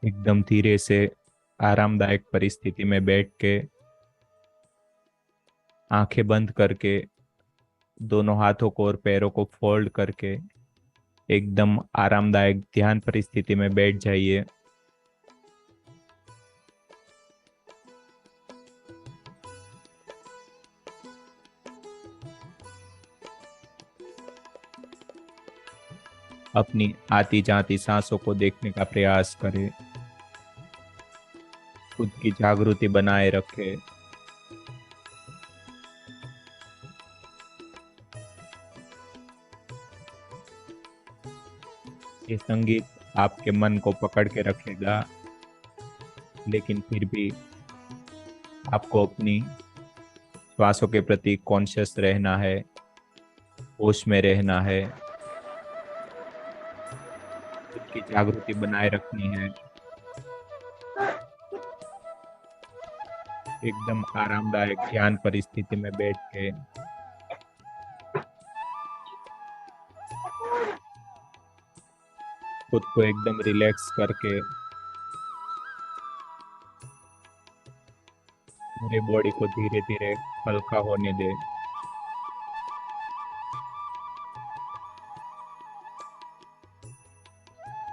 एकदम धीरे से आरामदायक परिस्थिति में बैठ के आंखें बंद करके दोनों हाथों को और पैरों को फोल्ड करके एकदम आरामदायक ध्यान परिस्थिति में बैठ जाइए। अपनी आती जाती सांसों को देखने का प्रयास करें। खुद की जागृति बनाए रखें। ये संगीत आपके मन को पकड़ के रखेगा, लेकिन फिर भी आपको अपनी श्वासों के प्रति कॉन्शियस रहना है, होश में रहना है, खुद की जागृति बनाए रखनी है। एकदम आरामदायक ध्यान परिस्थिति में बैठ के खुद को एकदम रिलैक्स करके पूरे बॉडी को धीरे धीरे हल्का होने दे।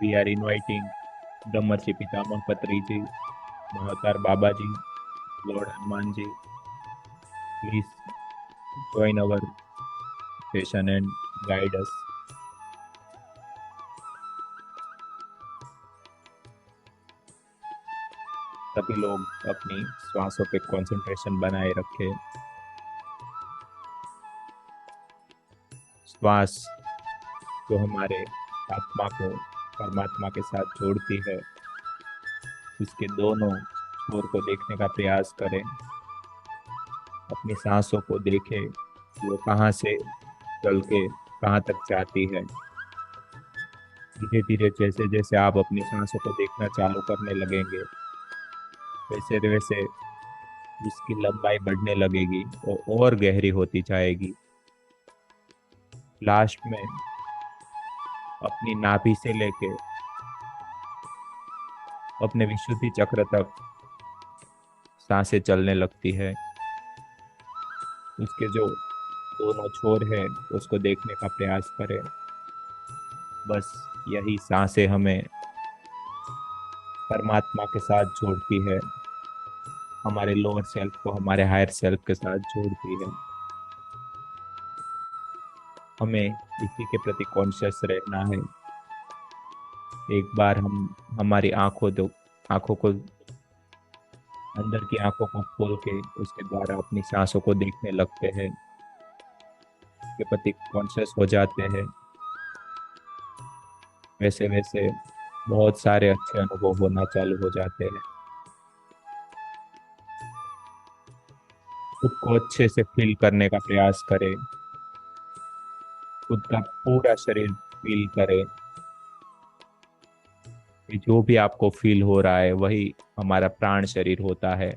We are inviting Brahmarshi Pitamah Patri ji, Mahavatar Baba ji, lord Hanuman ji, please join our session and guide us। सभी लोग अपनी श्वासों पे कंसंट्रेशन बनाए रखें। श्वास जो हमारे आत्मा को परमात्मा के साथ जोड़ती है, उसके दोनों छोर को देखने का प्रयास करें। अपनी सांसों को देखें, वो कहाँ से चल के कहाँ तक जाती है। धीरे धीरे जैसे जैसे आप अपनी सांसों को देखना चालू करने लगेंगे, वैसे वैसे उसकी लंबाई बढ़ने लगेगी और गहरी होती जाएगी। लास्ट में अपनी नाभि से लेके अपने विशुद्धि चक्र तक सांसें चलने लगती है। उसके जो दोनों छोर है उसको देखने का प्रयास करें। बस यही सांसें हमें परमात्मा के साथ जोड़ती है, हमारे लोअर सेल्फ को हमारे हायर सेल्फ के साथ जोड़ती है। हमें इसी के प्रति कॉन्शियस रहना है। एक बार हम हमारी आंखों को अंदर की आंखों को खोल के उसके द्वारा अपनी सांसों को देखने लगते हैं, के प्रति कॉन्शियस हो जाते हैं, वैसे वैसे बहुत सारे अच्छे अनुभव होना चालू हो जाते हैं। खुद को अच्छे से फील करने का प्रयास करें। खुद का पूरा शरीर फील करें कि जो भी आपको फील हो रहा है वही हमारा प्राण शरीर होता है,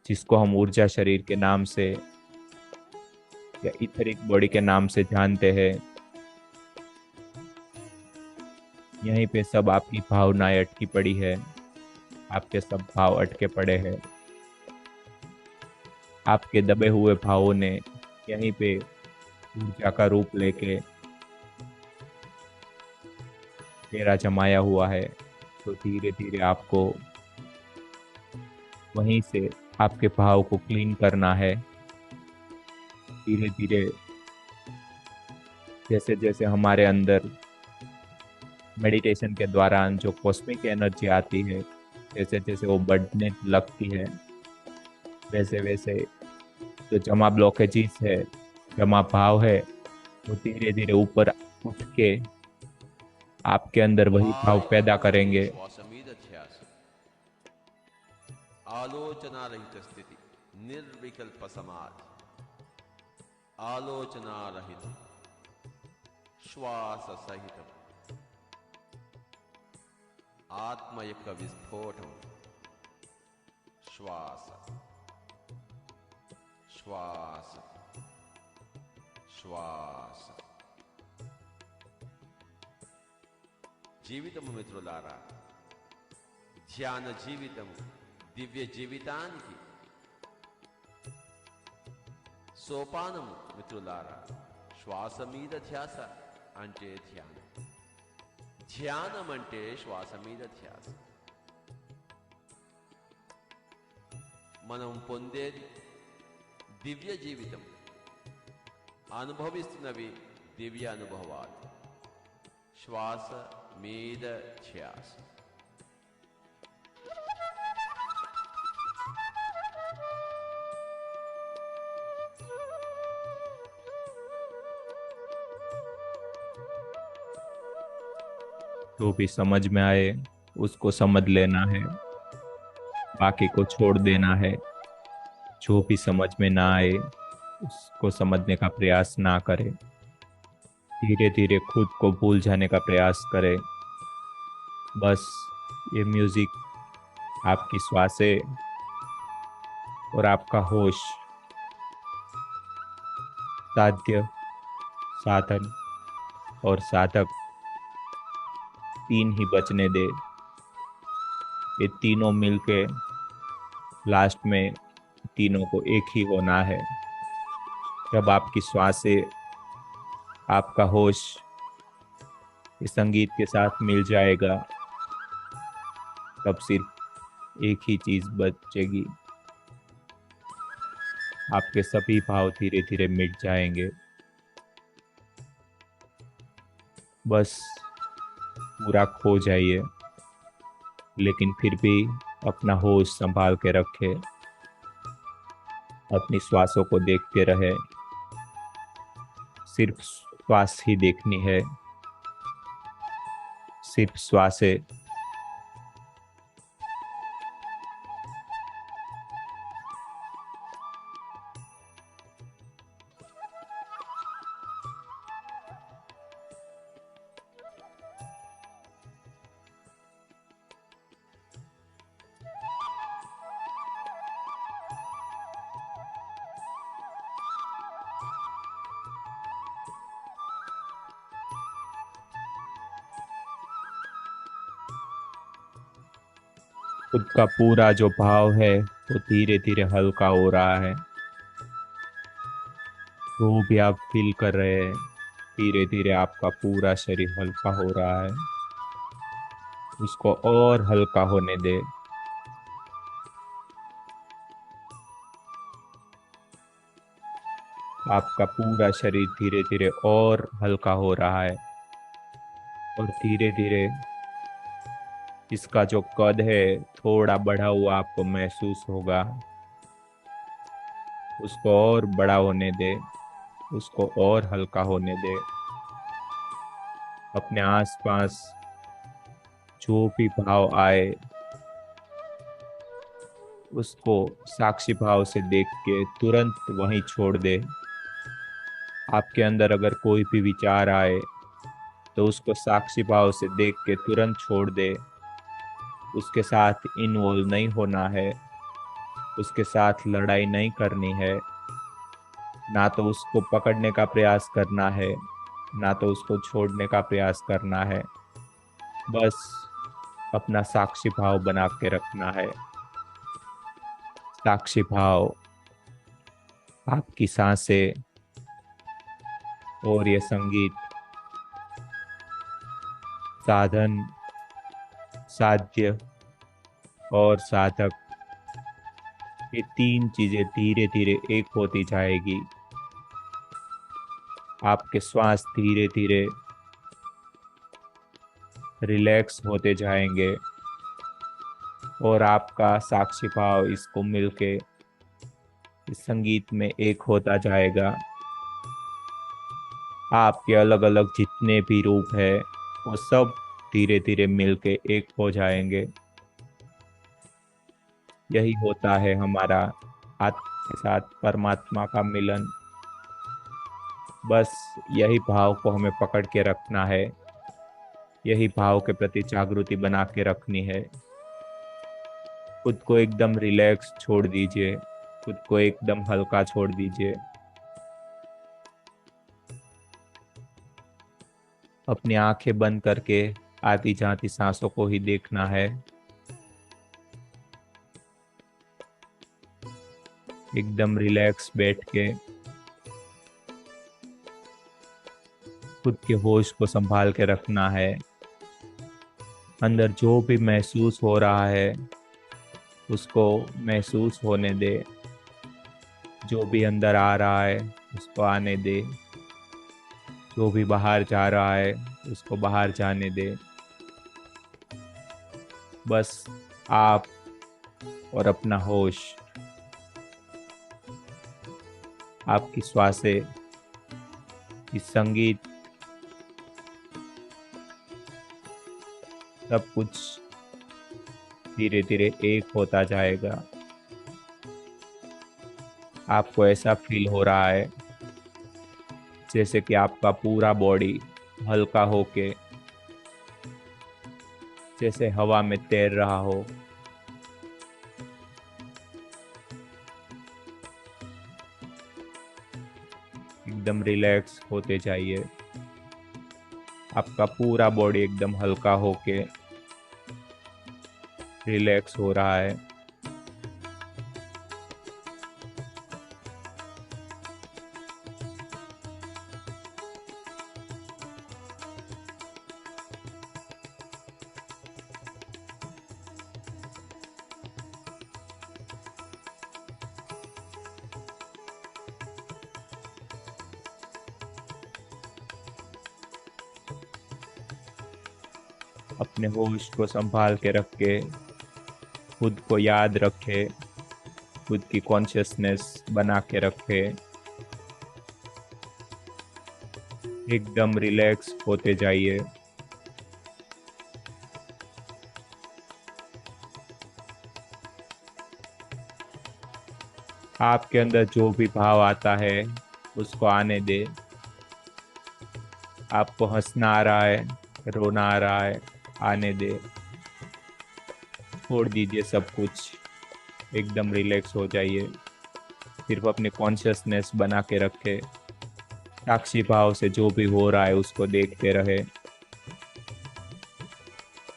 जिसको हम ऊर्जा शरीर के नाम से या इथरिक बॉडी के नाम से जानते हैं। यहीं पे सब आपकी भावनाएं अटकी पड़ी है, आपके सब भाव अटके पड़े हैं। आपके दबे हुए भावों ने यहीं पे ऊर्जा का रूप लेके डेरा जमाया हुआ है। तो धीरे धीरे आपको वहीं से आपके भाव को क्लीन करना है। धीरे धीरे जैसे जैसे हमारे अंदर मेडिटेशन के दौरान जो कॉस्मिक एनर्जी आती है, जैसे जैसे वो बढ़ने लगती है, वैसे वैसे जो जमा ब्लॉकेजेस है, जमा भाव है, वो धीरे धीरे ऊपर उठ के आपके अंदर वही भाव पैदा करेंगे। श्वासमीध्यास आलोचना रहित स्थिति, निर्विकल्प समाधि, आलोचना रहित श्वास सहित आत्मयक विस्फोटम। श्वास श्वास श्वास। జీవితము మిత్రులారా, ధ్యాన జీవితం దివ్య జీవితానికి సోపానము మిత్రులారా. శ్వాస మీద ధ్యాస అంటే ధ్యానం, ధ్యానం అంటే శ్వాస మీద ధ్యాస. మనం పొందేది దివ్య జీవితం, అనుభవిస్తున్నవి దివ్య అనుభవాలు. శ్వాస మీద ధ్యాస. जो भी समझ में आए उसको समझ लेना है, बाकी को छोड़ देना है। जो भी समझ में ना आए उसको समझने का प्रयास ना करें। धीरे धीरे खुद को भूल जाने का प्रयास करें। बस ये म्यूजिक आपकी श्वासें और आपका होश, साध्य, साधन और साधक, तीन ही बचने दे। ये तीनों मिलके लास्ट में तीनों को एक ही होना है। जब आपकी श्वासें, आपका होश इस संगीत के साथ मिल जाएगा, तब सिर्फ एक ही चीज बचेगी। आपके सभी भाव धीरे धीरे मिट जाएंगे। बस पूरा खो जाइए, लेकिन फिर भी अपना होश संभाल के रखे। अपनी श्वासों को देखते रहे। सिर्फ श्वास ही देखनी है, सिर्फ श्वासें। खुद का पूरा जो भाव है वो धीरे धीरे हल्का हो रहा है। जो भी आप फील कर रहे हैं, धीरे धीरे आपका पूरा शरीर हल्का हो रहा है। उसको और हल्का होने दे। आपका पूरा शरीर धीरे धीरे और हल्का हो रहा है, और धीरे धीरे इसका जो कद है थोड़ा बढ़ा हुआ आपको महसूस होगा। उसको और बड़ा होने दे, उसको और हल्का होने दे। अपने आसपास जो भी भाव आए उसको साक्षी भाव से देख के तुरंत वहीं छोड़ दे। आपके अंदर अगर कोई भी विचार आए तो उसको साक्षी भाव से देख के तुरंत छोड़ दे। उसके साथ इन्वॉल्व नहीं होना है, उसके साथ लड़ाई नहीं करनी है, ना तो उसको पकड़ने का प्रयास करना है, ना तो उसको छोड़ने का प्रयास करना है। बस अपना साक्षी भाव बना के रखना है। साक्षी भाव, आपकी सांसें और ये संगीत, साधन, साध्य और साधक, ये तीन चीजें धीरे धीरे एक होती जाएगी। आपके श्वास धीरे धीरे रिलैक्स होते जाएंगे और आपका साक्षी भाव इसको मिलके इस संगीत में एक होता जाएगा। आपके अलग अलग जितने भी रूप है वो सब धीरे धीरे मिलके एक हो जाएंगे। यही होता है हमारा आत्मा के साथ परमात्मा का मिलन। बस यही भाव को हमें पकड़ के रखना है, यही भाव के प्रति जागृति बना के रखनी है। खुद को एकदम रिलैक्स छोड़ दीजिए, खुद को एकदम हल्का छोड़ दीजिए। अपनी आंखें बंद करके आती जाती सांसों को ही देखना है। एकदम रिलैक्स बैठ के खुद के होश को संभाल के रखना है। अंदर जो भी महसूस हो रहा है उसको महसूस होने दे। जो भी अंदर आ रहा है उसको आने दे। जो भी बाहर जा रहा है उसको बाहर जाने दे। बस आप और अपना होश, आपकी श्वासें, इस संगीत, सब कुछ धीरे धीरे एक होता जाएगा। आपको ऐसा फील हो रहा है जैसे कि आपका पूरा बॉडी हल्का होके जैसे हवा में तैर रहा हो। एकदम रिलैक्स होते जाइए। आपका पूरा बॉडी एकदम हल्का होके रिलैक्स हो रहा है। अपने होश को संभाल के रख के खुद को याद रखे, खुद की कॉन्शियसनेस बना के रखे। एकदम रिलैक्स होते जाइए। आपके अंदर जो भी भाव आता है उसको आने दे। आपको हंसना आ रहा है, रोना आ रहा है, आने दे। छोड़ दीजिए सब कुछ। एकदम रिलैक्स हो जाइए। सिर्फ अपनी कॉन्शियसनेस बना के रखे। साक्षी भाव से जो भी हो रहा है उसको देखते रहे।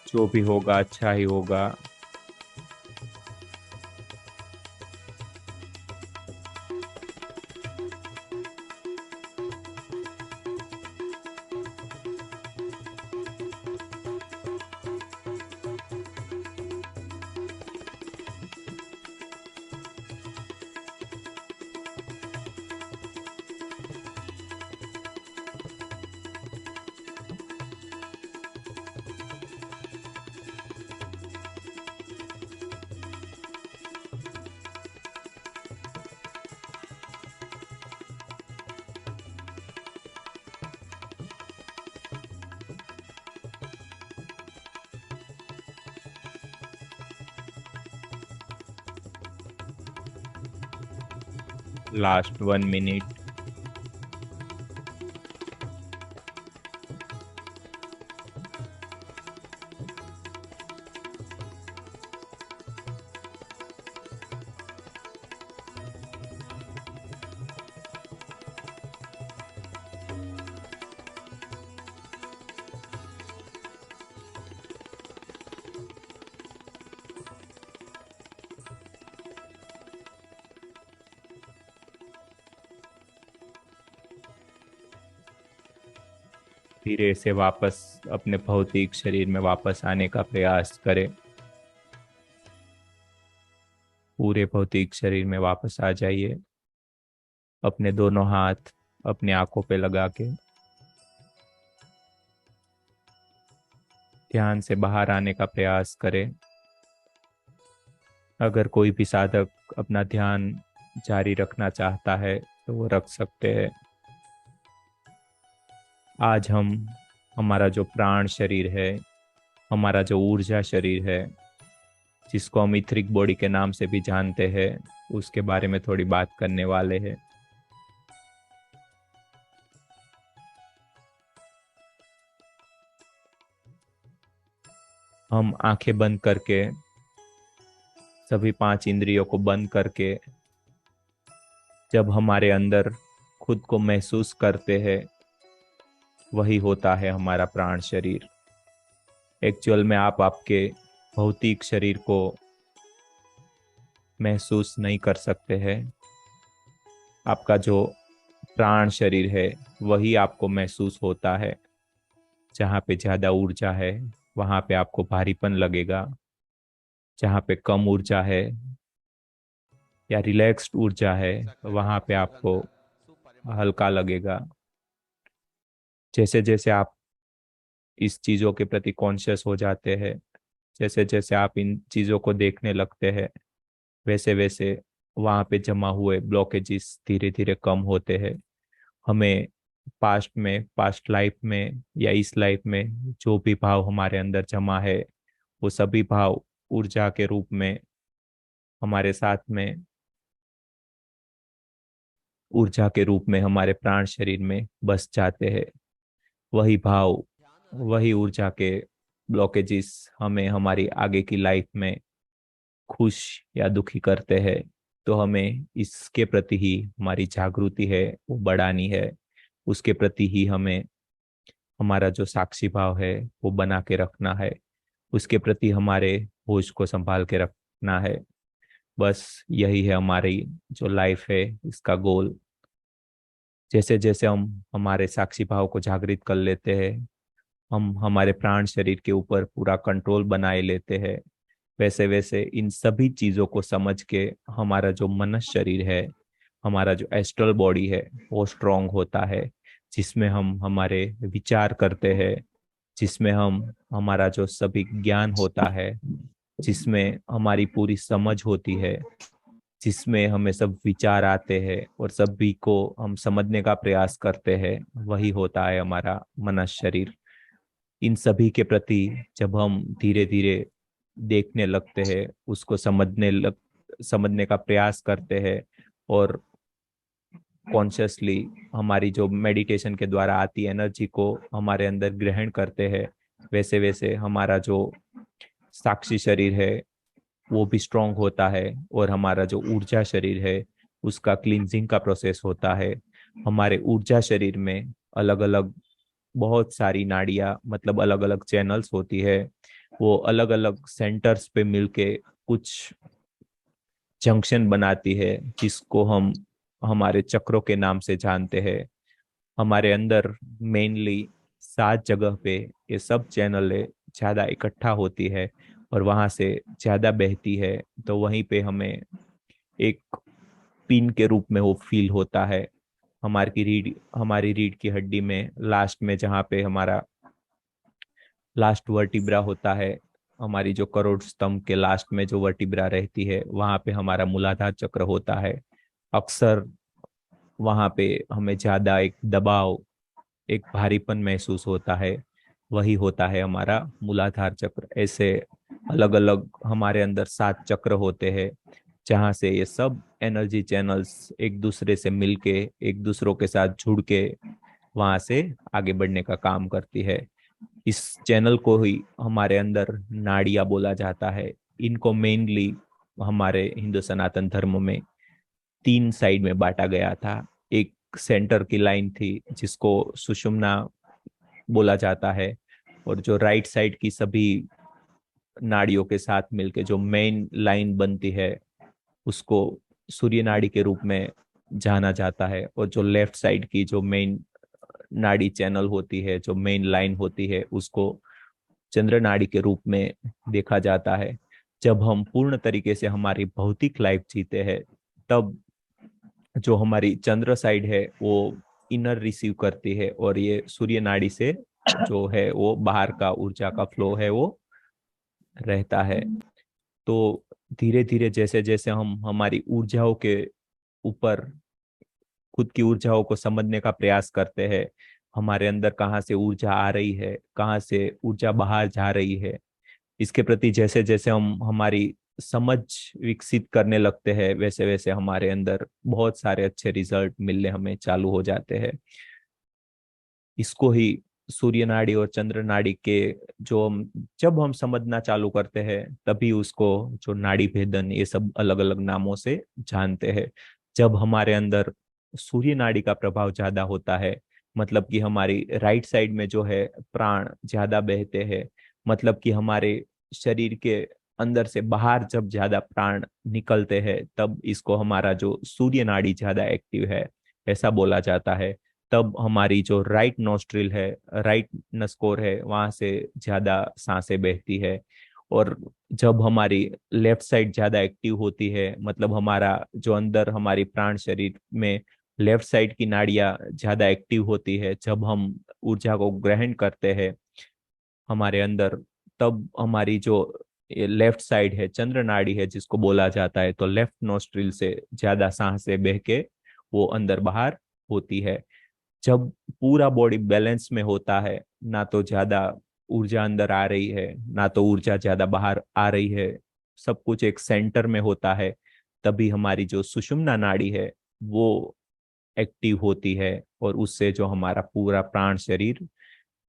जो भी होगा अच्छा ही होगा। Last 1 minute. धीरे से वापस अपने भौतिक शरीर में वापस आने का प्रयास करें। पूरे भौतिक शरीर में वापस आ जाइए। अपने दोनों हाथ अपनी आंखों पे लगा के ध्यान से बाहर आने का प्रयास करें। अगर कोई भी साधक अपना ध्यान जारी रखना चाहता है तो वो रख सकते हैं। आज हम हमारा जो प्राण शरीर है, हमारा जो ऊर्जा शरीर है, जिसको हम इथरिक बॉडी के नाम से भी जानते हैं, उसके बारे में थोड़ी बात करने वाले हैं। हम आंखें बंद करके, सभी 5 इंद्रियों को बंद करके जब हमारे अंदर खुद को महसूस करते हैं, वही होता है हमारा प्राण शरीर। एक्चुअल में आप आपके भौतिक शरीर को महसूस नहीं कर सकते हैं। आपका जो प्राण शरीर है वही आपको महसूस होता है। जहाँ पे ज्यादा ऊर्जा है वहां पे आपको भारीपन लगेगा। जहाँ पे कम ऊर्जा है या रिलैक्स्ड ऊर्जा है वहां पे आपको हल्का लगेगा। जैसे जैसे आप इस चीजों के प्रति कॉन्शियस हो जाते हैं, जैसे जैसे आप इन चीजों को देखने लगते हैं, वैसे वैसे वहां पे जमा हुए ब्लॉकेजेस धीरे धीरे कम होते हैं। हमें पास्ट में, पास्ट लाइफ में या इस लाइफ में जो भी भाव हमारे अंदर जमा है वो सभी भाव ऊर्जा के रूप में हमारे साथ में, ऊर्जा के रूप में हमारे प्राण शरीर में बस जाते हैं। वही भाव, वही ऊर्जा के ब्लॉकेजेस हमें हमारी आगे की लाइफ में खुश या दुखी करते हैं। तो हमें इसके प्रति ही हमारी जागृति है वो बढ़ानी है। उसके प्रति ही हमें हमारा जो साक्षी भाव है वो बना के रखना है। उसके प्रति हमारे होश को संभाल के रखना है। बस यही है हमारी जो लाइफ है इसका गोल। जैसे जैसे हम हमारे साक्षी भाव को जागृत कर लेते हैं, हम हमारे प्राण शरीर के ऊपर पूरा कंट्रोल बनाए लेते हैं। वैसे वैसे इन सभी चीजों को समझ के हमारा जो मनुष्य शरीर है, हमारा जो एस्ट्रल बॉडी है वो स्ट्रांग होता है। जिसमें हम हमारे विचार करते हैं, जिसमें हम हमारा जो सभी ज्ञान होता है, जिसमें हमारी पूरी समझ होती है, जिसमें हमें सब विचार आते हैं और सभी को हम समझने का प्रयास करते हैं, वही होता है हमारा मनुष्य शरीर। इन सभी के प्रति जब हम धीरे धीरे देखने लगते हैं, उसको समझने का प्रयास करते हैं और कॉन्शियसली हमारी जो मेडिटेशन के द्वारा आती एनर्जी को हमारे अंदर ग्रहण करते हैं, वैसे वैसे हमारा जो साक्षी शरीर है वो भी स्ट्रांग होता है और हमारा जो ऊर्जा शरीर है उसका क्लींजिंग का प्रोसेस होता है। हमारे ऊर्जा शरीर में अलग अलग बहुत सारी नाड़ियां, मतलब अलग अलग चैनल्स होती है। वो अलग अलग सेंटर्स पे मिलके कुछ जंक्शन बनाती है, जिसको हम हमारे चक्रों के नाम से जानते हैं। हमारे अंदर मेनली 7 जगह पे ये सब चैनलें ज्यादा इकट्ठा होती है और वहां से ज्यादा बहती है। तो वहीं पे हमें एक पिन के रूप में वो फील होता है। हमारी रीढ़ की हड्डी में लास्ट में जहाँ पे हमारा लास्ट वर्टिब्रा होता है, हमारी जो करोड़ स्तंभ के लास्ट में जो वर्टिब्रा रहती है वहां पे हमारा मूलाधार चक्र होता है। अक्सर वहां पे हमें ज्यादा एक दबाव, एक भारीपन महसूस होता है, वही होता है हमारा मूलाधार चक्र। ऐसे अलग अलग हमारे अंदर 7 चक्र होते हैं जहाँ से ये सब एनर्जी चैनल्स एक दूसरे से मिलके, एक दूसरों के साथ जुड़ के वहां से आगे बढ़ने का काम करती है। इस चैनल को ही हमारे अंदर नाड़ियां बोला जाता है। इनको मेनली हमारे हिंदू सनातन धर्म में 3 साइड में बांटा गया था। एक सेंटर की लाइन थी जिसको सुषुम्ना बोला जाता है, और जो राइट साइड की सभी नाड़ियों के साथ मिलके जो मेन लाइन बनती है उसको सूर्य नाड़ी के रूप में जाना जाता है। और जो लेफ्ट साइड की जो मेन नाड़ी चैनल होती है, जो मेन लाइन होती है, उसको चंद्र नाड़ी के रूप में देखा जाता है। जब हम पूर्ण तरीके से हमारी भौतिक लाइफ जीते हैं तब जो हमारी चंद्र साइड है वो इनर रिसीव करती है और ये सूर्य नाड़ी से जो है वो बाहर का ऊर्जा का फ्लो है वो रहता है। तो धीरे धीरे जैसे जैसे हम हमारी ऊर्जाओं के ऊपर खुद की ऊर्जाओं को समझने का प्रयास करते हैं, हमारे अंदर कहाँ से ऊर्जा आ रही है, कहाँ से ऊर्जा बाहर जा रही है, इसके प्रति जैसे जैसे हम हमारी समझ विकसित करने लगते हैं, वैसे वैसे हमारे अंदर बहुत सारे अच्छे रिजल्ट मिलने हमें चालू हो जाते हैं। इसको ही सूर्य नाड़ी और चंद्र नाड़ी के जो जब हम समझना चालू करते हैं तभी उसको जो नाड़ी भेदन ये सब अलग अलग नामों से जानते हैं। जब हमारे अंदर सूर्य नाड़ी का प्रभाव ज्यादा होता है, मतलब कि हमारी राइट साइड में जो है प्राण ज्यादा बहते हैं, मतलब कि हमारे शरीर के अंदर से बाहर जब ज्यादा प्राण निकलते हैं तब इसको हमारा जो सूर्य नाड़ी ज्यादा एक्टिव है ऐसा बोला जाता है। तब हमारी जो राइट नोस्ट्रिल है, राइट नसकोर है, वहां से ज्यादा सांसें बहती है। और जब हमारी लेफ्ट साइड ज्यादा एक्टिव होती है, मतलब हमारा जो अंदर हमारी प्राण शरीर में लेफ्ट साइड की नाड़ियां ज्यादा एक्टिव होती है, जब हम ऊर्जा को ग्रहण करते हैं हमारे अंदर, तब हमारी जो लेफ्ट साइड है, चंद्र नाड़ी है जिसको बोला जाता है, तो लेफ्ट नोस्ट्रिल से ज्यादा सांसें बह के वो अंदर बाहर होती है। जब पूरा बॉडी बैलेंस में होता है, ना तो ज्यादा ऊर्जा अंदर आ रही है ना तो ऊर्जा ज्यादा बाहर आ रही है, सब कुछ एक सेंटर में होता है, तभी हमारी जो सुषुम्ना नाड़ी है वो एक्टिव होती है। और उससे जो हमारा पूरा प्राण शरीर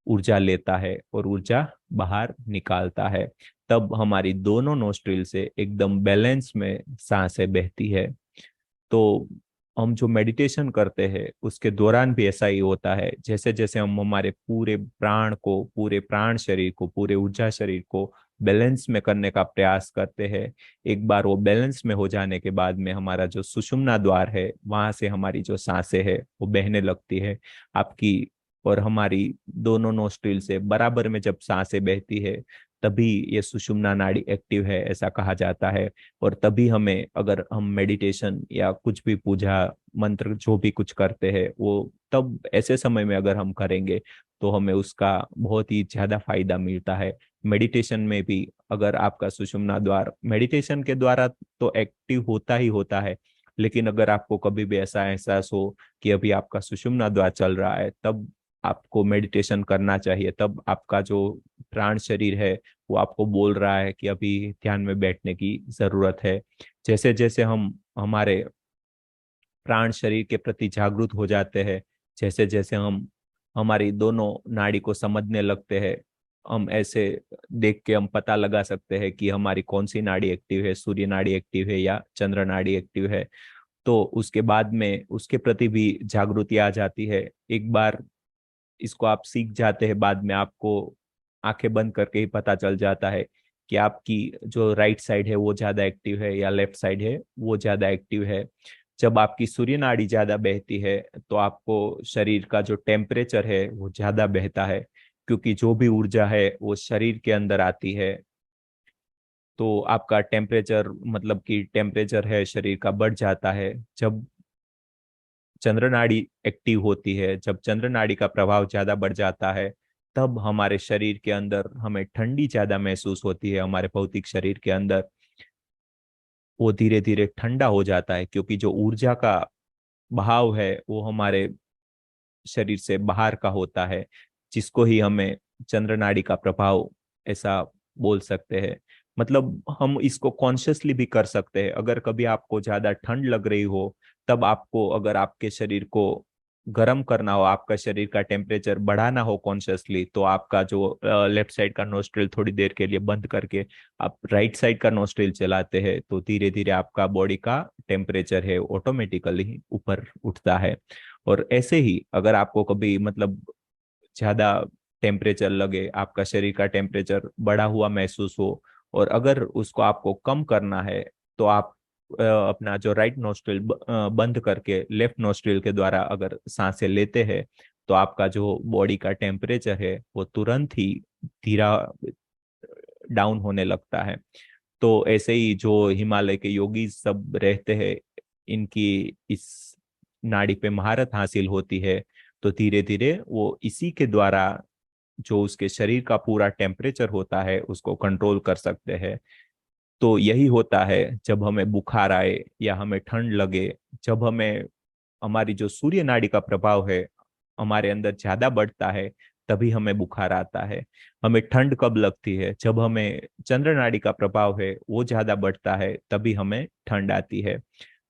ऊर्जा लेता है और ऊर्जा बाहर निकालता है, तब हमारी दोनों नोस्ट्रिल से एकदम बैलेंस में सांसें बहती है। तो हम जो मेडिटेशन करते हैं उसके दौरान भी ऐसा ही होता है, जैसे जैसे हम हमारे पूरे प्राण को, पूरे प्राण शरीर को, पूरे ऊर्जा शरीर को बैलेंस में करने का प्रयास करते हैं, एक बार वो बैलेंस में हो जाने के बाद में हमारा जो सुषुम्ना द्वार है वहां से हमारी जो सांसें है वो बहने लगती है आपकी। और हमारी दोनों नोस्ट्रिल से बराबर में जब सांसें बहती है तभी ये सुषुम्ना नाड़ी एक्टिव है ऐसा कहा जाता है। और तभी हमें, अगर हम मेडिटेशन या कुछ भी पूजा मंत्र जो भी कुछ करते हैं वो तब ऐसे समय में अगर हम करेंगे तो हमें उसका बहुत ही ज्यादा फायदा मिलता है। मेडिटेशन में भी अगर आपका सुषुम्ना द्वार मेडिटेशन के द्वारा तो एक्टिव होता ही होता है, लेकिन अगर आपको कभी भी ऐसा एहसास हो कि अभी आपका सुषुम्ना द्वार चल रहा है, तब आपको मेडिटेशन करना चाहिए। तब आपका जो प्राण शरीर है वो आपको बोल रहा है कि अभी ध्यान में बैठने की जरूरत है। जैसे जैसे हम हमारे प्राण शरीर के प्रति जागरूक हो जाते हैं, जैसे जैसे हम हमारी दोनों नाड़ी को समझने लगते हैं, हम ऐसे देख के हम पता लगा सकते हैं कि हमारी कौन सी नाड़ी एक्टिव है, सूर्य नाड़ी एक्टिव है या चंद्र नाड़ी एक्टिव है। तो उसके बाद में उसके प्रति भी जागृति आ जाती है। एक बार इसको आप सीख जाते हैं, बाद में आपको आंखें बंद करके ही पता चल जाता है कि आपकी जो राइट साइड है वो ज्यादा एक्टिव है या लेफ्ट साइड है वो ज्यादा एक्टिव है। जब आपकी सूर्य नाड़ी ज्यादा बहती है तो आपको शरीर का जो टेम्परेचर है वो ज्यादा बहता है, क्योंकि जो भी ऊर्जा है वो शरीर के अंदर आती है। तो आपका टेम्परेचर, मतलब कि टेम्परेचर है शरीर का, बढ़ जाता है जब चंद्र नाड़ी एक्टिव होती है। जब चंद्र नाड़ी का प्रभाव ज्यादा बढ़ जाता है तब हमारे शरीर के अंदर हमें ठंडी ज्यादा महसूस होती है, हमारे भौतिक शरीर के अंदर वो धीरे धीरे ठंडा हो जाता है, क्योंकि जो ऊर्जा का बहाव है वो हमारे शरीर से बाहर का होता है, जिसको ही हमें चंद्र नाड़ी का प्रभाव ऐसा बोल सकते हैं। मतलब हम इसको कॉन्शियसली भी कर सकते हैं। अगर कभी आपको ज्यादा ठंड लग रही हो, तब आपको, अगर आपके शरीर को गर्म करना हो, आपका शरीर का टेम्परेचर बढ़ाना हो कॉन्शियसली, तो आपका जो लेफ्ट साइड का नोस्ट्रिल थोड़ी देर के लिए बंद करके आप राइट साइड का नोस्ट्रिल चलाते हैं, तो धीरे धीरे आपका बॉडी का टेम्परेचर है ऑटोमेटिकली ऊपर उठता है। और ऐसे ही अगर आपको कभी, मतलब ज्यादा टेम्परेचर लगे, आपका शरीर का टेम्परेचर बढ़ा हुआ महसूस हो, और अगर उसको आपको कम करना है, तो आप अपना जो राइट नोस्ट्रिल बंद करके लेफ्ट नोस्ट्रिल के द्वारा अगर सांसें लेते हैं, तो आपका जो बॉडी का टेम्परेचर है वो तुरंत ही धीरा डाउन होने लगता है। तो ऐसे ही जो हिमालय के योगी सब रहते हैं, इनकी इस नाड़ी पे महारत हासिल होती है, तो धीरे धीरे वो इसी के द्वारा जो उसके शरीर का पूरा टेम्परेचर होता है उसको कंट्रोल कर सकते हैं। तो यही होता है जब हमें बुखार आए या हमें ठंड लगे, जब हमें हमारी जो सूर्य नाड़ी का प्रभाव है हमारे अंदर ज्यादा बढ़ता है, तभी हमें बुखार आता है। हमें ठंड कब लगती है? जब हमें चंद्र नाड़ी का प्रभाव है वो ज्यादा बढ़ता है, तभी हमें ठंड आती है।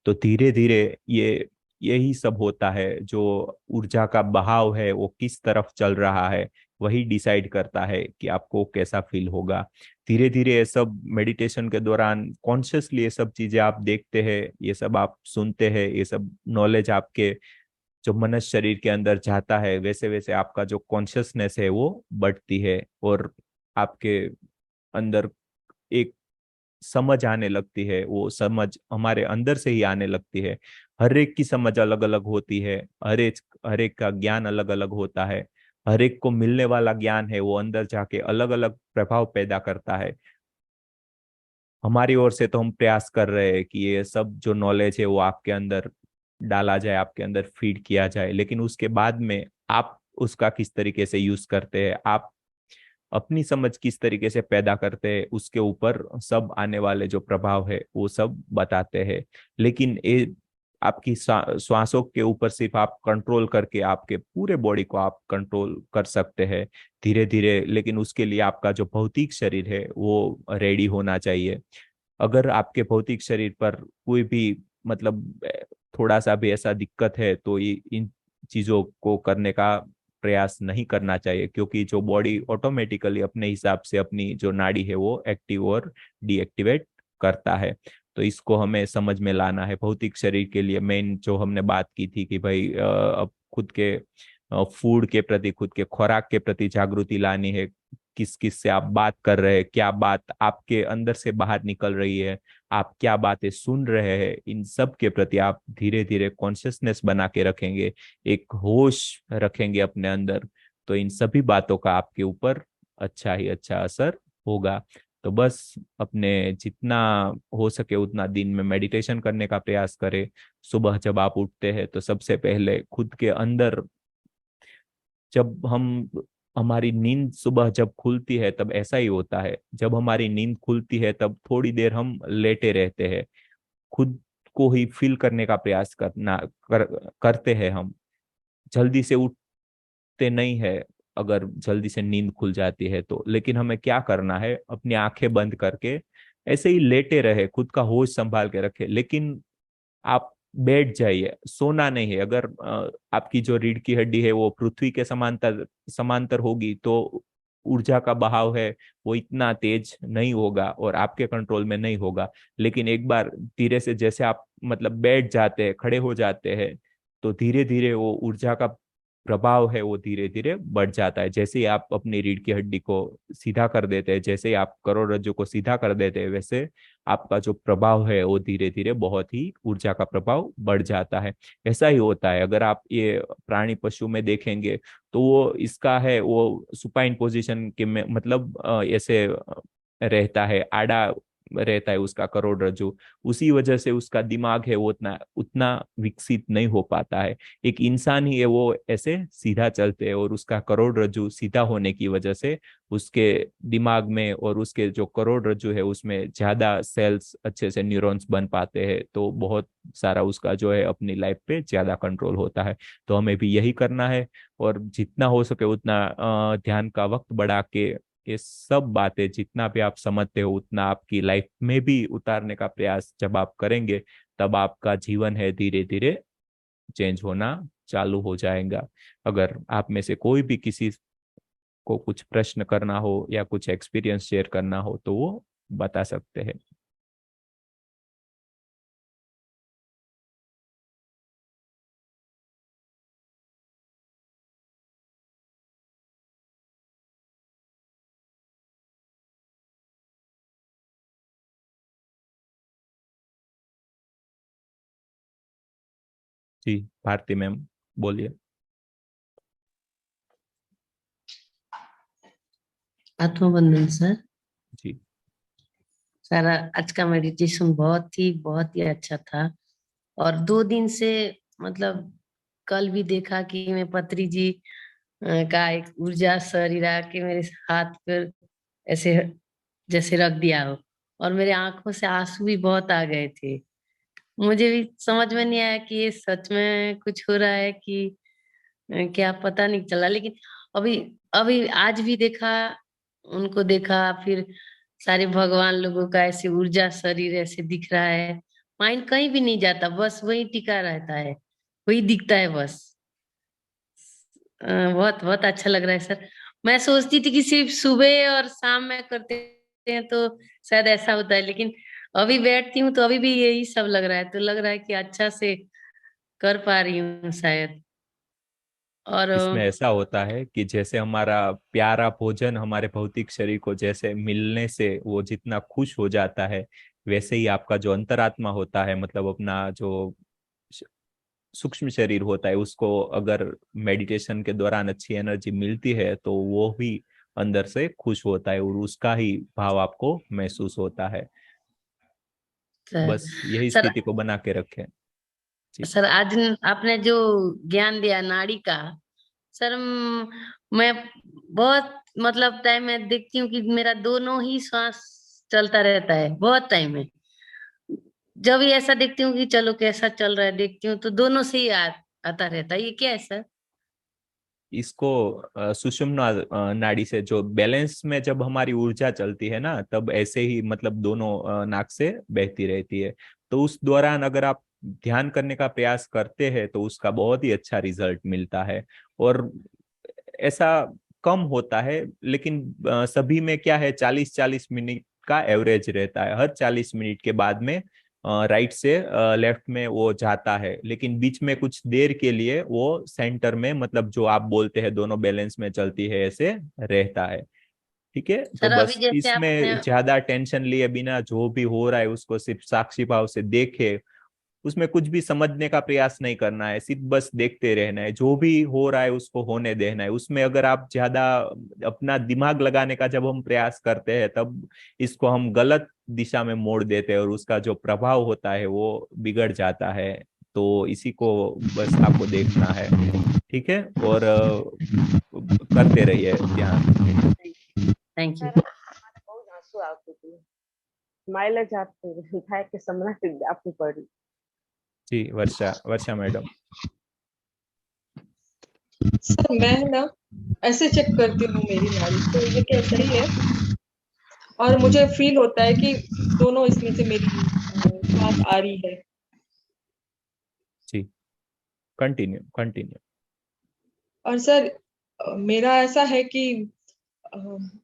तो धीरे धीरे ये यही सब होता है। जो ऊर्जा का बहाव है वो किस तरफ चल रहा है वही डिसाइड करता है कि आपको कैसा फील होगा। धीरे धीरे ये सब मेडिटेशन के दौरान कॉन्शियसली ये सब चीजें आप देखते हैं, ये सब आप सुनते हैं, ये सब नॉलेज आपके जो मनुष्य शरीर के अंदर जाता है, वैसे वैसे आपका जो कॉन्शियसनेस है वो बढ़ती है, और आपके अंदर एक समझ आने लगती है, वो समझ हमारे अंदर से ही आने लगती है। हर एक की समझ अलग अलग होती है, हर एक का ज्ञान अलग अलग होता है। हर एक को मिलने वाला ज्ञान है वो अंदर जाके अलग अलग प्रभाव पैदा करता है। हमारी ओर से तो हम प्रयास कर रहे हैं कि ये सब जो नॉलेज है वो आपके अंदर डाला जाए, आपके अंदर फीड किया जाए, लेकिन उसके बाद में आप उसका किस तरीके से यूज करते हैं, आप अपनी समझ किस तरीके से पैदा करते हैं, उसके ऊपर सब आने वाले जो प्रभाव है वो सब बताते हैं। लेकिन ये आपकी श्वासों के ऊपर सिर्फ आप कंट्रोल करके आपके पूरे बॉडी को आप कंट्रोल कर सकते हैं धीरे धीरे, लेकिन उसके लिए आपका जो भौतिक शरीर है वो रेडी होना चाहिए। अगर आपके भौतिक शरीर पर कोई भी मतलब थोड़ा सा भी ऐसा दिक्कत है तो ये इन चीजों को करने का प्रयास नहीं करना चाहिए, क्योंकि जो बॉडी ऑटोमेटिकली अपने हिसाब से अपनी जो नाड़ी है वो एक्टिव और डीएक्टिवेट करता है। तो इसको हमें समझ में लाना है। भौतिक शरीर के लिए मेन जो हमने बात की थी कि भाई अब खुद के फूड के प्रति, खुद के खुराक के प्रति जागृति लानी है। किस किस से आप बात कर रहे हैं, क्या बात आपके अंदर से बाहर निकल रही है, आप क्या बातें सुन रहे हैं, इन सब के प्रति आप धीरे धीरे कॉन्शियसनेस बना के रखेंगे, एक होश रखेंगे अपने अंदर, तो इन सभी बातों का आपके ऊपर अच्छा ही अच्छा असर होगा। तो बस अपने जितना हो सके उतना दिन में मेडिटेशन करने का प्रयास करें। सुबह जब आप उठते हैं तो सबसे पहले खुद के अंदर, जब हम हमारी नींद सुबह जब खुलती है तब ऐसा ही होता है, जब हमारी नींद खुलती है तब थोड़ी देर हम लेटे रहते हैं, खुद को ही फील करने का प्रयास करते हैं हम। जल्दी से उठते नहीं है अगर जल्दी से नींद खुल जाती है तो, लेकिन हमें क्या करना है, अपनी आंखें बंद करके ऐसे ही लेटे रहे, खुद का होश संभाल के रखे, लेकिन आप बैठ जाइए, सोना नहीं है। अगर आपकी जो रीढ़ की हड्डी है वो पृथ्वी के समांतर समांतर होगी तो ऊर्जा का बहाव है वो इतना तेज नहीं होगा और आपके कंट्रोल में नहीं होगा। लेकिन एक बार धीरे से जैसे आप मतलब बैठ जाते हैं, खड़े हो जाते हैं, तो धीरे धीरे वो ऊर्जा का प्रभाव है वो धीरे धीरे बढ़ जाता है। जैसे ही आप अपनी रीढ़ की हड्डी को सीधा कर देते हैं, जैसे ही आप करोड़रज्जु को सीधा कर देते हैं, वैसे आपका जो प्रभाव है वो धीरे धीरे बहुत ही ऊर्जा का प्रभाव बढ़ जाता है। ऐसा ही होता है अगर आप ये प्राणी पशु में देखेंगे तो वो इसका है वो सुपाइन पोजीशन के में मतलब ऐसे रहता है, आड़ा रहता है उसका करोड़रज्जु। उसी वजह से उसका दिमाग है वो उतना उतना विकसित नहीं हो पाता है। एक इंसान ही है वो ऐसे सीधा चलते हैं और उसका करोड़रज्जु सीधा होने की वजह से उसके दिमाग में और उसके जो करोड़रज्जु है उसमें ज्यादा सेल्स, अच्छे से न्यूरॉन्स बन पाते हैं, तो बहुत सारा उसका जो है अपनी लाइफ पे ज्यादा कंट्रोल होता है। तो हमें भी यही करना है और जितना हो सके उतना ध्यान का वक्त बढ़ा के ये सब बातें जितना भी आप समझते हो उतना आपकी लाइफ में भी उतारने का प्रयास जब आप करेंगे, तब आपका जीवन है धीरे धीरे चेंज होना चालू हो जाएगा। अगर आप में से कोई भी किसी को कुछ प्रश्न करना हो या कुछ एक्सपीरियंस शेयर करना हो तो वो बता सकते हैं। जी, भारती मैम बोलिए। आत्मबंधन सर। जी। सर आज का मेडिटेशन बहुत ही अच्छा था। और 2 दिन से मतलब कल भी देखा कि मैं पत्री जी का एक ऊर्जा शरीर आके मेरे हाथ पर ऐसे जैसे रख दिया हो, और मेरे आंखों से आंसू भी बहुत आ गए थे। मुझे भी समझ में नहीं आया कि ये सच में कुछ हो रहा है कि क्या, पता नहीं चला। लेकिन अभी अभी आज भी देखा, उनको देखा, फिर सारे भगवान लोगों का ऐसे ऊर्जा शरीर ऐसे दिख रहा है। माइंड कहीं भी नहीं जाता, बस वही टिका रहता है, वही दिखता है बस। बहुत बहुत अच्छा लग रहा है सर। मैं सोचती थी कि सिर्फ सुबह और शाम में करते हैं तो शायद ऐसा होता है, लेकिन अभी बैठती हूँ तो अभी भी यही सब लग रहा है, तो लग रहा है कि अच्छा से कर पा रही हूँ शायद। और इसमें ऐसा होता है कि जैसे हमारा प्यारा भोजन हमारे भौतिक शरीर को जैसे मिलने से वो जितना खुश हो जाता है, वैसे ही आपका जो अंतरात्मा होता है, मतलब अपना जो श- सूक्ष्म शरीर होता है, उसको अगर मेडिटेशन के दौरान अच्छी एनर्जी मिलती है तो वो भी अंदर से खुश होता है और उसका ही भाव आपको महसूस होता है। सर बस यही सर स्थिति को बना के रखें। जी। सर आज आपने जो ज्ञान दिया नाड़ी का, सर मैं बहुत मतलब टाइम में देखती हूँ कि मेरा दोनों ही श्वास चलता रहता है बहुत टाइम में। जब भी ऐसा देखती हूँ कि चलो कैसा चल रहा है देखती हूँ, तो दोनों से ही आता रहता है। ये क्या है सर? इसको सुषुम्ना नाड़ी से जो बैलेंस में जब हमारी ऊर्जा चलती है ना, तब ऐसे ही मतलब दोनों नाक से बहती रहती है। तो उस दौरान अगर आप ध्यान करने का प्रयास करते हैं तो उसका बहुत ही अच्छा रिजल्ट मिलता है। और ऐसा कम होता है, लेकिन सभी में क्या है, 40-40 मिनट का एवरेज रहता है। हर 40 मिनट के बाद में राइट से लेफ्ट में वो जाता है, लेकिन बीच में कुछ देर के लिए वो सेंटर में, मतलब जो आप बोलते हैं दोनों बैलेंस में चलती है, ऐसे रहता है। ठीक है, तो सर अभी बस जैसे आपने इसमें ज्यादा टेंशन लिए बिना जो भी हो रहा है उसको सिर्फ साक्षी भाव से देखे। उसमें कुछ भी समझने का प्रयास नहीं करना है, सिर्फ बस देखते रहना है। जो भी हो रहा है उसको होने देना है। उसमें अगर आप ज्यादा अपना दिमाग लगाने का जब हम प्रयास करते हैं, तब इसको हम गलत दिशा में मोड़ देते हैं और उसका जो प्रभाव होता है वो बिगड़ जाता है। तो इसी को बस आपको देखना है। ठीक है, और करते रहिए ध्यान। Thank you. ત્યારે બહુ જ આંસુ આવતું હતું. સ્માઇલ જ આપતું થાય કે સમણા આપવું પડ્યું. जी, वर्षा वर्षा मैडम। सर मैं ना ऐसे चेक करती हूँ मेरी नाड़ी, तो ये क्या सही है? और मुझे फील होता है कि दोनों इसमें से मेरी सांस आ रही है। जी, कंटिन्यू कंटिन्यू। और सर मेरा ऐसा है कि अ,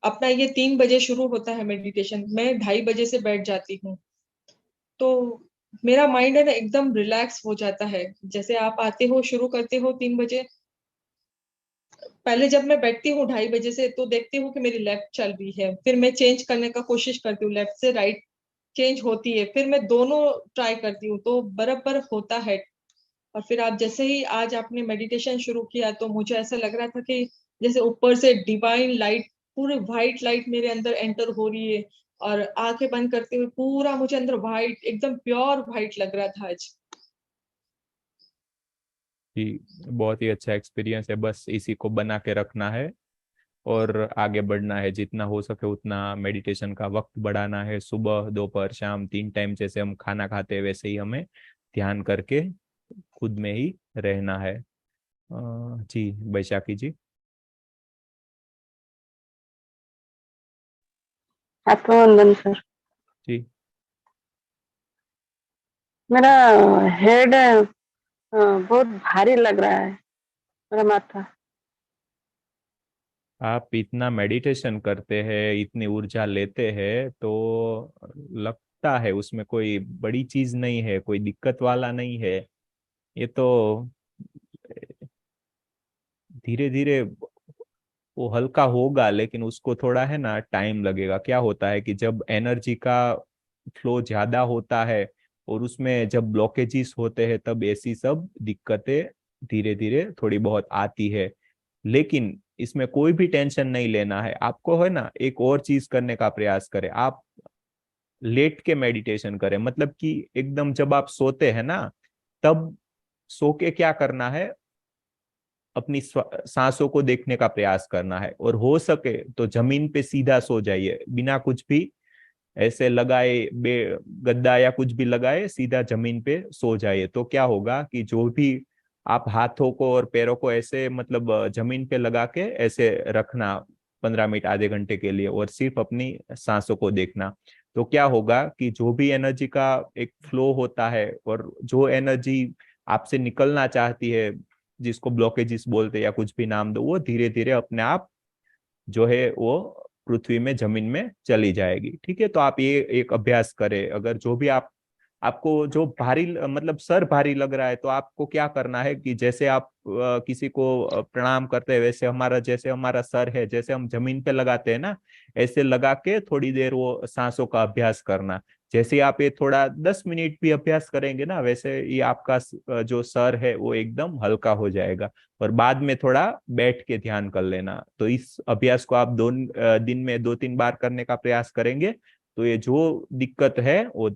अपना ये 3 बजे शुरू होता है मेडिटेशन, मैं 2:30 बजे से बैठ जाती हूँ। तो मेरा माइंड है ना एकदम रिलैक्स हो जाता है। जैसे आप आते हो शुरू करते हो 3 बजे, पहले जब मैं बैठती हूँ 2:30 बजे से, तो देखती हूँ कि मेरी लेफ्ट चल रही है, फिर मैं चेंज करने का कोशिश करती हूँ, लेफ्ट से राइट चेंज होती है, फिर मैं दोनों ट्राई करती हूँ तो बराबर होता है। और फिर आप जैसे ही आज आपने मेडिटेशन शुरू किया, तो मुझे ऐसा लग रहा था कि जैसे ऊपर से डिवाइन लाइट, पूरी व्हाइट लाइट मेरे अंदर एंटर हो रही है, और आंखें बंद करते हुए पूरा मुझे अंदर व्हाइट, एकदम प्योर व्हाइट लग रहा था आज। जी, बहुत ही अच्छा एक्सपीरियंस है। बस इसी को बना के रखना है और आगे बढ़ना है। जितना हो सके उतना मेडिटेशन का वक्त बढ़ाना है। सुबह दोपहर शाम 3 टाइम जैसे हम खाना खाते हैं, वैसे ही हमें ध्यान करके खुद में ही रहना है। जी, बैशाखी जी। आत्मवंदन सर. जी, मेरा हेड बहुत भारी लग रहा है, मेरा माथा. आप इतना मेडिटेशन करते हैं, इतनी ऊर्जा लेते हैं, तो लगता है उसमें कोई बड़ी चीज नहीं है, कोई दिक्कत वाला नहीं है। ये तो धीरे धीरे वो हल्का होगा, लेकिन उसको थोड़ा है ना टाइम लगेगा। क्या होता है कि जब एनर्जी का फ्लो ज्यादा होता है और उसमें जब ब्लॉकेजेस होते हैं, तब ऐसी सब दिक्कतें धीरे धीरे थोड़ी बहुत आती है। लेकिन इसमें कोई भी टेंशन नहीं लेना है आपको, है ना। एक और चीज करने का प्रयास करें आप, लेट के मेडिटेशन करें। मतलब कि एकदम जब आप सोते हैं ना, तब सो के क्या करना है, अपनी सांसों को देखने का प्रयास करना है। और हो सके तो जमीन पे सीधा सो जाइए, बिना कुछ भी ऐसे लगाए, बे गद्दा या कुछ भी लगाए, सीधा जमीन पे सो जाइए। तो क्या होगा कि जो भी आप हाथों को और पैरों को ऐसे मतलब जमीन पे लगा के ऐसे रखना 15 मिनट आधे घंटे के लिए, और सिर्फ अपनी सांसों को देखना। तो क्या होगा कि जो भी एनर्जी का एक फ्लो होता है, और जो एनर्जी आपसे निकलना चाहती है, जिसको ब्लॉकेजेस बोलते हैं या कुछ भी नाम दो, वो धीरे धीरे अपने आप जो है वो पृथ्वी में, जमीन में चली जाएगी। ठीक है, तो आप ये एक अभ्यास करें। अगर जो भी आप आपको जो भारी मतलब सर भारी लग रहा है, तो आपको क्या करना है कि जैसे आप किसी को प्रणाम करते हैं, वैसे जैसे हमारा सर है, जैसे हम जमीन पे लगाते हैं ना, ऐसे लगा के थोड़ी देर वो सांसों का अभ्यास करना। जैसे ही आप ये थोड़ा 10 मिनट भी अभ्यास करेंगे ना, वैसे ये आपका जो सर है वो एकदम हल्का हो जाएगा। और बाद में थोड़ा बैठ के ध्यान कर लेना। तो इस अभ्यास को आप दिन में 2-3 बार करने का प्रयास करेंगे, तो ये जो दिक्कत है वो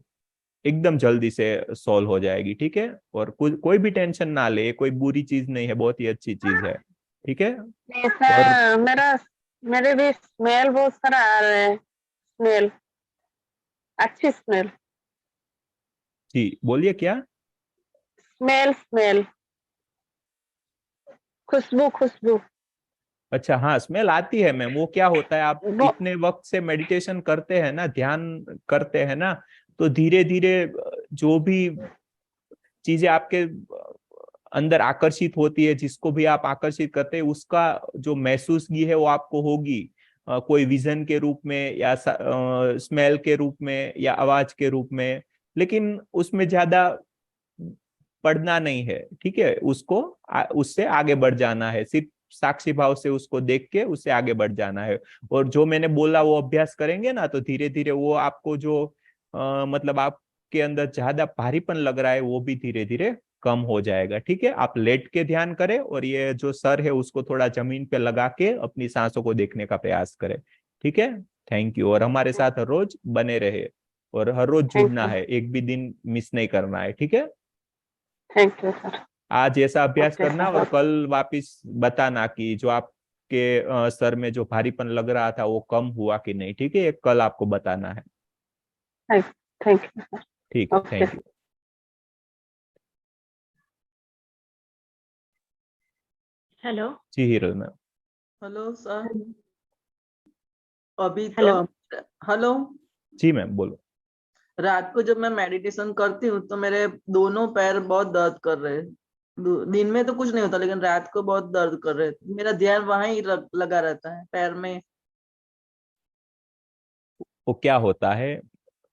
एकदम जल्दी से सॉल्व हो जाएगी। ठीक है, और कोई भी टेंशन ना ले, ये कोई बुरी चीज नहीं है, बहुत ही अच्छी चीज है। ठीक है। नहीं और सर, मेरे भी स्मेल बहुत सारा आ रहा है। स्मेल, अच्छी स्मेल। जी बोलिए क्या। स्मेल स्मेल, खुशबू खुशबू। अच्छा, हाँ, स्मेल आती है मैम। वो क्या होता है, आप वो इतने वक्त से मेडिटेशन करते हैं ना, ध्यान करते हैं ना, तो धीरे धीरे जो भी चीजें आपके अंदर आकर्षित होती है, जिसको भी आप आकर्षित करते हैं, उसका जो महसूसगी है वो आपको होगी। कोई विजन के रूप में, या स्मेल के रूप में, या आवाज के रूप में। लेकिन उसमें ज्यादा पढ़ना नहीं है। ठीक है, उससे आगे बढ़ जाना है, सिर्फ साक्षी भाव से उसको देख के उससे आगे बढ़ जाना है। और जो मैंने बोला वो अभ्यास करेंगे ना, तो धीरे धीरे वो आपको जो मतलब आपके अंदर ज्यादा भारीपन लग रहा है, वो भी धीरे धीरे कम हो जाएगा। ठीक है, आप लेट के ध्यान करें, और ये जो सर है उसको थोड़ा जमीन पे लगा के अपनी सांसों को देखने का प्रयास करें। ठीक है। Thank you. और हमारे साथ हर रोज बने रहे, और हर रोज थैंक जुड़ना यू। है, एक भी दिन मिस नहीं करना है। ठीक है। Thank you sir. आज ऐसा अभ्यास ओके करना, और सर। कल वापिस बताना कि जो आपके सर में जो भारीपन लग रहा था वो कम हुआ कि नहीं। ठीक है, ये कल आपको बताना है। Thank thank you sir. ठीक है, ओके। Thank you. हेलो। जी हीरो मैम। Hello sir. अभी तो हेलो। हेलो। जी मैम, बोलो। रात को जब मैं मेडिटेशन करती हूँ तो मेरे दोनों पैर बहुत दर्द कर रहे हैं। दिन में तो कुछ नहीं होता, लेकिन रात को बहुत दर्द कर रहे हैं। मेरा ध्यान वहां ही लगा रहता है, पैर में। वो क्या होता है,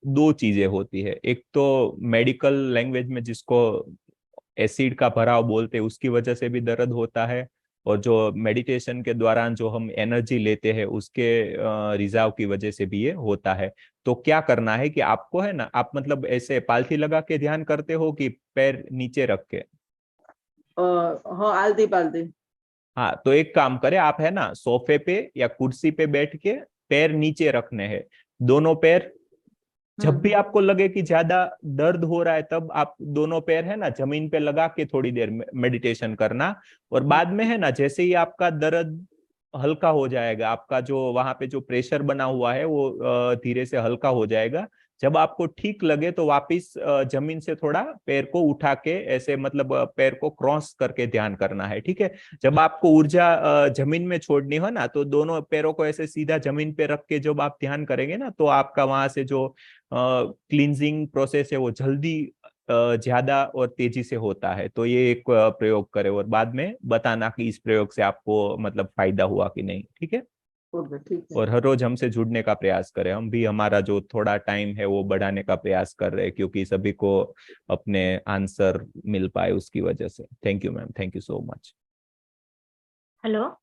दो चीजें होती है। एक तो मेडिकल लैंग्वेज में जिसको एसिड का भराव बोलते हैं, उसकी वजह से भी दर्द होता है। और जो मेडिटेशन के दौरान जो हम एनर्जी लेते हैं, उसके रिजर्व की वजह से भी ये होता है। तो क्या करना है कि आपको है ना, आप मतलब ऐसे पालथी लगा के ध्यान करते हो कि पैर नीचे रख के। हाँ, आलती पालती। हाँ, तो एक काम करें, आप है ना सोफे पे या कुर्सी पे बैठ के पैर नीचे रखने हैं, दोनों पैर। जब भी हम्म। आपको लगे कि ज्यादा दर्द हो रहा है, तब आप दोनों पैर है ना जमीन पे लगा के थोड़ी देर मेडिटेशन करना। और बाद में है ना, जैसे ही आपका दर्द हल्का हो जाएगा, आपका जो वहां पे जो प्रेशर बना हुआ है वो धीरे से हल्का हो जाएगा। जब आपको ठीक लगे तो वापिस जमीन से थोड़ा पैर को उठा के ऐसे मतलब पैर को क्रॉस करके ध्यान करना है। ठीक है। जब आपको ऊर्जा जमीन में छोड़नी हो ना, तो दोनों पैरों को ऐसे सीधा जमीन पे रख के जब आप ध्यान करेंगे ना, तो आपका वहां से जो क्लींजिंग प्रोसेस है वो जल्दी ज्यादा और तेजी से होता है। तो ये एक प्रयोग करें, और बाद में बताना कि इस प्रयोग से आपको मतलब फायदा हुआ कि नहीं। ठीक है। ओके, ठीक है। और हर रोज हमसे जुड़ने का प्रयास करें। हम भी हमारा जो थोड़ा टाइम है वो बढ़ाने का प्रयास कर रहे हैं, क्योंकि सभी को अपने आंसर मिल पाए उसकी वजह से। Thank you ma'am, thank you so much. Hello.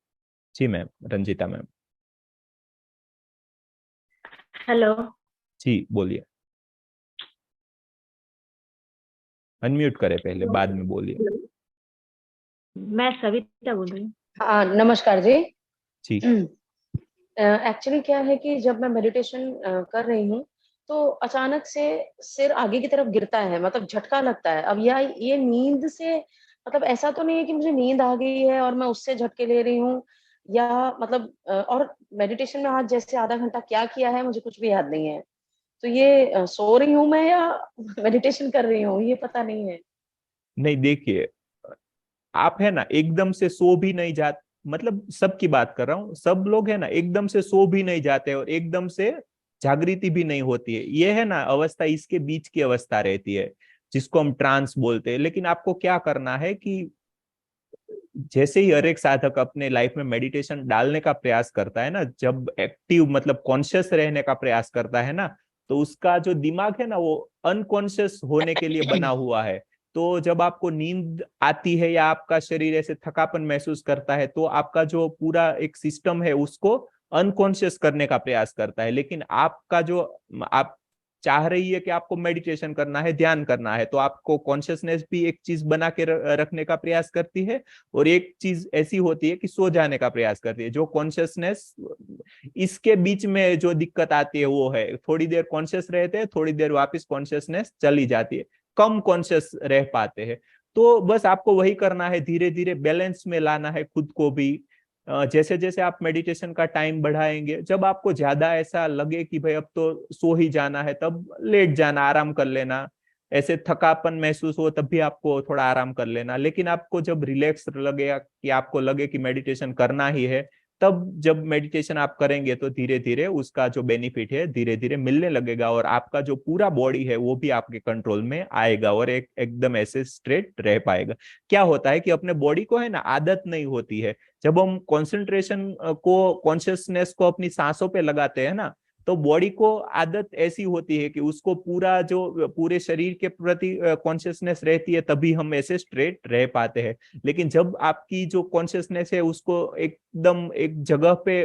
जी मैम, रंजीता मैम। हेलो। जी बोलिए। अनम्यूट करें पहले, बाद में बोलिए। मैं सविता बोल रही हूँ। हाँ नमस्कार जी। जी। एक्चुअली क्या है कि जब मैं मेडिटेशन कर रही हूँ तो अचानक से सिर आगे की तरफ गिरता है, मतलब झटका लगता है। अब या ये नींद से, मतलब ऐसा तो नहीं है कि मुझे नींद आ गई है और मैं उससे झटके ले रही हूँ, या मतलब और मेडिटेशन में आज जैसे आधा घंटा क्या किया है मुझे कुछ भी याद नहीं है। तो ये सो रही हूँ मैं या मेडिटेशन कर रही हूँ, ये पता नहीं है। नहीं, देखिए, आप है ना एकदम से सो भी नहीं जाते, मतलब सबकी बात कर रहा हूँ, सब लोग है ना एकदम से सो भी नहीं जाते और एकदम से जागृति भी नहीं होती है। ये है ना अवस्था, इसके बीच की अवस्था रहती है, जिसको हम ट्रांस बोलते हैं। लेकिन आपको क्या करना है कि जैसे ही हर एक साधक अपने लाइफ में मेडिटेशन डालने का प्रयास करता है ना, जब एक्टिव मतलब कॉन्शियस रहने का प्रयास करता है ना, तो उसका जो दिमाग है ना वो अनकॉन्शियस होने के लिए बना हुआ है। तो जब आपको नींद आती है या आपका शरीर ऐसे थकापन महसूस करता है तो आपका जो पूरा एक सिस्टम है उसको अनकॉन्शियस करने का प्रयास करता है। लेकिन आपका जो आप चाह रही है कि आपको मेडिटेशन करना है, ध्यान करना है, तो आपको कॉन्शियसनेस भी एक चीज बना के रखने का प्रयास करती है और एक चीज ऐसी होती है कि सो जाने का प्रयास करती है। जो कॉन्शियसनेस इसके बीच में जो दिक्कत आती है वो है थोड़ी देर कॉन्शियस रहते हैं, थोड़ी देर वापस कॉन्शियसनेस चली जाती है, कम कॉन्शियस रह पाते हैं। तो बस आपको वही करना है, धीरे धीरे बैलेंस में लाना है खुद को भी। जैसे जैसे आप मेडिटेशन का टाइम बढ़ाएंगे, जब आपको ज्यादा ऐसा लगे कि भाई अब तो सो ही जाना है, तब लेट जाना, आराम कर लेना। ऐसे थकापन महसूस हो तब भी आपको थोड़ा आराम कर लेना। लेकिन आपको जब रिलैक्स लगेगा कि आपको लगे कि मेडिटेशन करना ही है, तब जब मेडिटेशन आप करेंगे तो धीरे धीरे उसका जो बेनिफिट है धीरे धीरे मिलने लगेगा और आपका जो पूरा बॉडी है वो भी आपके कंट्रोल में आएगा और एकदम ऐसे स्ट्रेट रह पाएगा। क्या होता है कि अपने बॉडी को है ना आदत नहीं होती है। जब हम कंसंट्रेशन को, कॉन्शियसनेस को अपनी सांसों पे लगाते हैं ना, तो बॉडी को आदत ऐसी होती है कि उसको पूरा जो पूरे शरीर के प्रति कॉन्शियसनेस रहती है, तभी हम ऐसे स्ट्रेट रह पाते हैं। लेकिन जब आपकी जो कॉन्शियसनेस है उसको एकदम एक जगह पे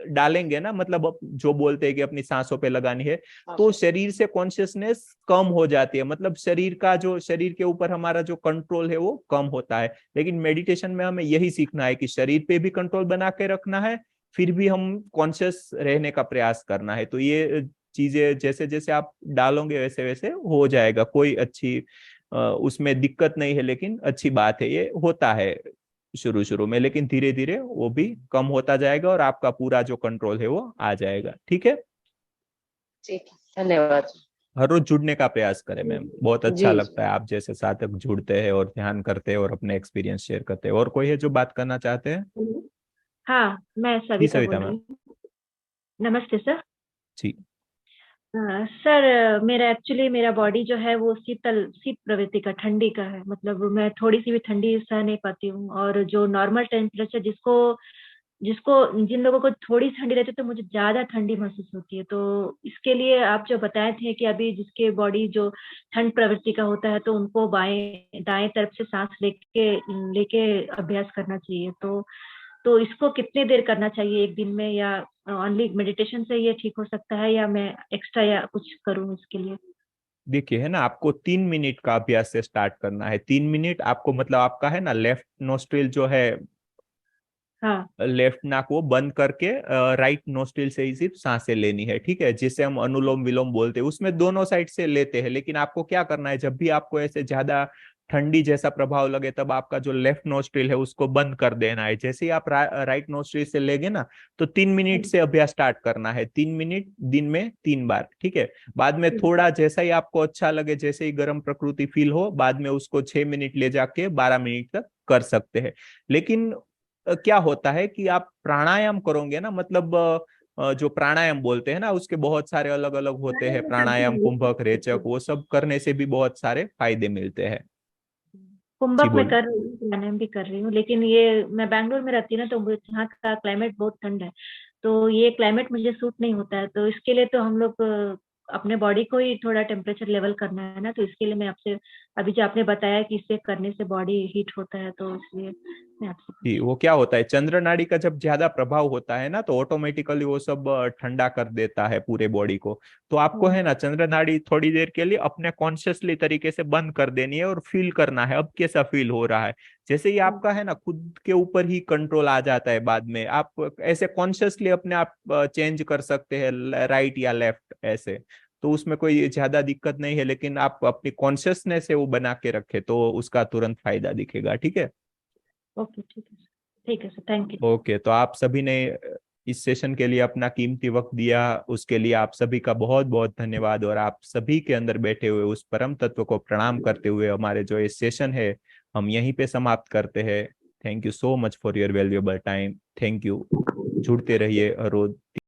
डालेंगे ना, मतलब जो बोलते हैं कि अपनी सांसों पे लगानी है, तो शरीर से कॉन्शियसनेस कम हो जाती है। मतलब शरीर के ऊपर हमारा जो कंट्रोल है वो कम होता है। लेकिन मेडिटेशन में हमें यही सीखना है कि शरीर पे भी कंट्रोल बना के रखना है, फिर भी हम कॉन्शियस रहने का प्रयास करना है। तो ये चीजें जैसे जैसे आप डालोगे वैसे वैसे हो जाएगा। कोई अच्छी उसमें दिक्कत नहीं है, लेकिन अच्छी बात है, ये होता है शुरू शुरू में, लेकिन धीरे धीरे वो भी कम होता जाएगा और आपका पूरा जो कंट्रोल है वो आ जाएगा। ठीक है, ठीक है, धन्यवाद। हर रोज जुड़ने का प्रयास करें मैम, बहुत अच्छा जी लगता है आप जैसे साधक जुड़ते हैं और ध्यान करते हैं और अपने एक्सपीरियंस शेयर करते हैं। और कोई है जो बात करना चाहते हैं? जी। हाँ, मैं जी सविता बोल सविता रही मैम। हूँ। नमस्ते सर। जी सर, मेरा बॉडी जो है वो शीत प्रवृत्ति का, ठंडी का है। मतलब मैं थोड़ी सी भी ठंडी सह नहीं पाती हूँ, और जो नॉर्मल टेम्परेचर जिसको जिसको जिन लोगों को थोड़ी ठंडी रहती है तो मुझे ज्यादा ठंडी महसूस होती है। तो इसके लिए आप जो बताए थे कि अभी जिसके बॉडी जो ठंड प्रवृत्ति का होता है तो उनको बाएं दाएं तरफ से सांस लेके लेके अभ्यास करना चाहिए। तो इसको कितने देर करना चाहिए एक दिन में, या ओनली मेडिटेशन से ये ठीक हो सकता है, या मैं एक्स्ट्रा या कुछ करूँ इसके लिए? देखिए, है ना, आपको 3 मिनट का अभ्यास से स्टार्ट करना है। 3 मिनट आपको, मतलब आपका है ना लेफ्ट नोस्ट्रिल जो है, हाँ। लेफ्ट नाक वो बंद करके राइट नोस्ट्रिल से ही सिर्फ सांसें लेनी है। ठीक है, जिसे हम अनुलोम विलोम बोलते हैं, उसमें दोनों साइड से लेते हैं। लेकिन आपको क्या करना है, जब भी आपको ऐसे ज्यादा ठंडी जैसा प्रभाव लगे तब आपका जो लेफ्ट नोस्ट्रिल है उसको बंद कर देना है। जैसे ही आप राइट नोस्ट्रिल से लेंगे ना, तो 3 मिनट से अभ्यास स्टार्ट करना है। 3 मिनट दिन में 3 बार। ठीक है, बाद में थोड़ा जैसा ही आपको अच्छा लगे, जैसे ही गर्म प्रकृति फील हो, बाद में उसको 6 मिनट ले जाके 12 मिनट तक कर सकते हैं। लेकिन क्या होता है कि आप प्राणायाम करोगे ना, मतलब जो प्राणायाम बोलते हैं ना, उसके बहुत सारे अलग अलग होते हैं प्राणायाम, कुंभक, रेचक, वो सब करने से भी बहुत सारे फायदे मिलते हैं। जी कुंभक में बोलिए। कर रही हूँ, प्राणायाम भी कर रही हूँ, लेकिन ये मैं बैंगलोर में रहती हूँ ना, तो यहाँ का क्लाइमेट बहुत ठंड है। तो ये क्लाइमेट मुझे सूट नहीं होता है। तो इसके लिए तो हम लोग अपने बॉडी को ही थोड़ा टेम्परेचर लेवल करना है ना। तो इसके लिए मैं आपसे, अभी जो आपने बताया कि इससे करने से बॉडी हीट होता है, तो इसलिए मैं आपसे जी, पूछ वो क्या होता है, चंद्र नाड़ी का जब ज्यादा प्रभाव होता है ना, तो ऑटोमेटिकली वो सब ठंडा कर देता है पूरे बॉडी को। तो आपको रही है ना चंद्र नाड़ी थोड़ी देर के लिए अपने कॉन्शियसली तरीके से बंद कर देनी है और फील करना है अब कैसा फील हो रहा है। जैसे ही हूँ। आपका है ना खुद के ऊपर ही कंट्रोल आ जाता है, बाद में आप ऐसे कॉन्शियसली अपने आप चेंज कर सकते हैं राइट या लेफ्ट ऐसे। तो उसमें कोई ज्यादा दिक्कत नहीं है, लेकिन आप अपनी कॉन्शियसनेस है वो बना के रखे तो उसका तुरंत फायदा दिखेगा। ठीक है। ओके, ठीक है सर। ठीक है सर, थैंक यू। ओके, तो आप सभी ने इस सेशन के लिए अपना कीमती वक्त दिया, उसके लिए आप सभी का बहुत बहुत धन्यवाद। और आप सभी के अंदर बैठे हुए उस परम तत्व को प्रणाम करते हुए हमारे जो ये सेशन है हम यहीं पे समाप्त करते हैं। Thank you so much for your valuable time. Thank you. जुड़ते रहिए रोज।